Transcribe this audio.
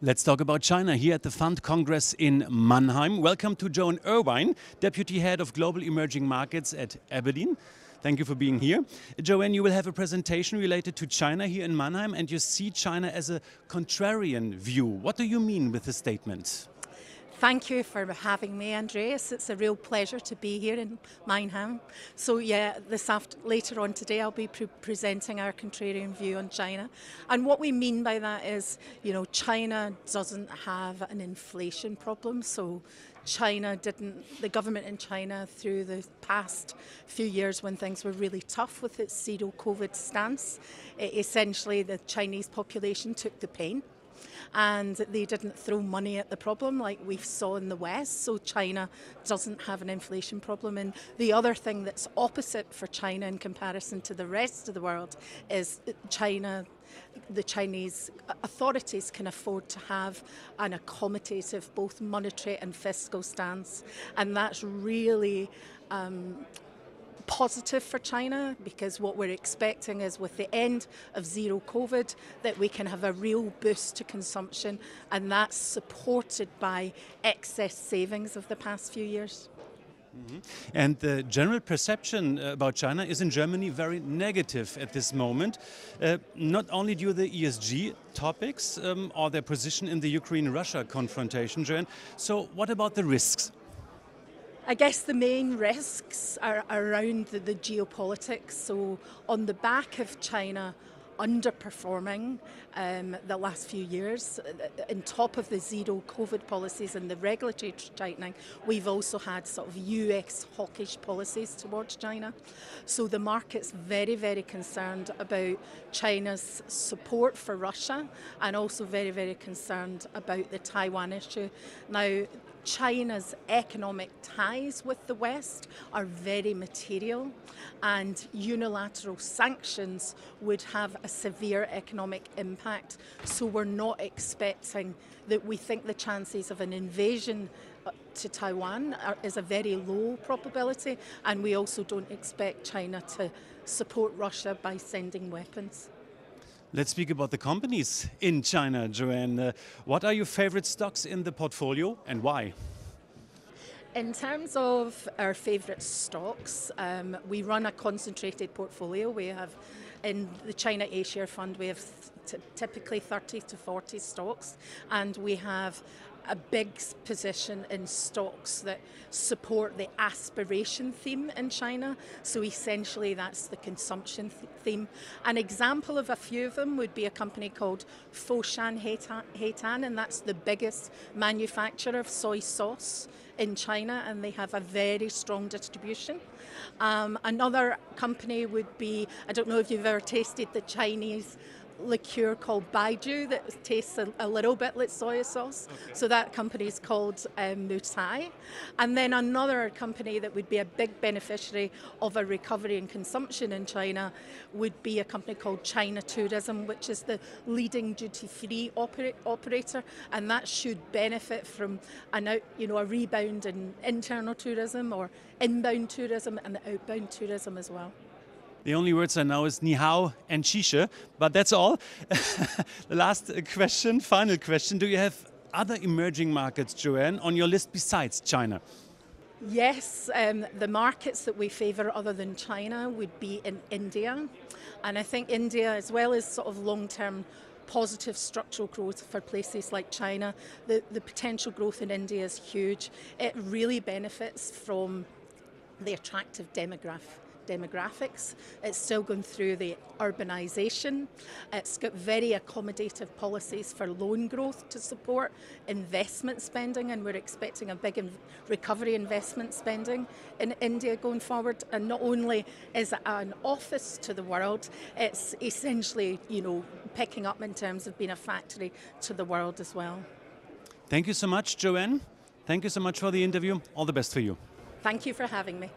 Let's talk about China here at the Fund Congress in Mannheim. Welcome to Joanne Irvine, Deputy Head of Global Emerging Markets at abrdn. Thank you for being here. Joanne, you will have a presentation related to China here in Mannheim, and you see China as a contrarian view. What do you mean with the statement? Thank you for having me, Andreas. It's a real pleasure to be here in Mannheim. So yeah, later on today I'll be presenting our contrarian view on China. And what we mean by that is, China doesn't have an inflation problem. So the government in China through the past few years when things were really tough with its zero COVID stance, essentially the Chinese population took the pain. And they didn't throw money at the problem like we saw in the West, so China doesn't have an inflation problem. And the other thing that's opposite for China in comparison to the rest of the world is the Chinese authorities can afford to have an accommodative both monetary and fiscal stance, and that's really positive for China, because what we're expecting is with the end of zero COVID that we can have a real boost to consumption, and that's supported by excess savings of the past few years. Mm-hmm. And the general perception about China is in Germany very negative at this moment, not only due to the ESG topics or their position in the Ukraine-Russia confrontation, Joanne. So what about the risks? I guess the main risks are around the geopolitics. So on the back of China underperforming the last few years, on top of the zero COVID policies and the regulatory tightening, we've also had sort of US hawkish policies towards China. So the market's very, very concerned about China's support for Russia, and also very, very concerned about the Taiwan issue. Now, China's economic ties with the West are very material, and unilateral sanctions would have a severe economic impact. So we're not expecting that. We think the chances of an invasion to Taiwan is a very low probability, and we also don't expect China to support Russia by sending weapons. Let's speak about the companies in China, Joanne. What are your favorite stocks in the portfolio and why? In terms of our favourite stocks, we run a concentrated portfolio. We have, in the China A-Share Fund, we have typically 30 to 40 stocks, and we have a big position in stocks that support the aspiration theme in China. So essentially that's the consumption theme. An example of a few of them would be a company called Foshan Heitan, and that's the biggest manufacturer of soy sauce in China, and they have a very strong distribution. Another company would be, I don't know if you've ever tasted the Chinese liqueur called Baijiu that tastes a little bit like soy sauce. Okay. So that company is called Mutai. And then another company that would be a big beneficiary of a recovery in consumption in China would be a company called China Tourism, which is the leading duty-free operator, and that should benefit from a rebound in internal tourism or inbound tourism and outbound tourism as well. The only words I know is ni hao and xishe, but that's all. The last question, final question. Do you have other emerging markets, Joanne, on your list besides China? Yes, the markets that we favour other than China would be in India. And I think India, as well as sort of long-term positive structural growth for places like China, the potential growth in India is huge. It really benefits from the attractive demographics. It's still going through the urbanisation. It's got very accommodative policies for loan growth to support investment spending, and we're expecting a big recovery investment spending in India going forward. And not only is it an office to the world, it's essentially, picking up in terms of being a factory to the world as well. Thank you so much, Joanne. Thank you so much for the interview. All the best for you. Thank you for having me.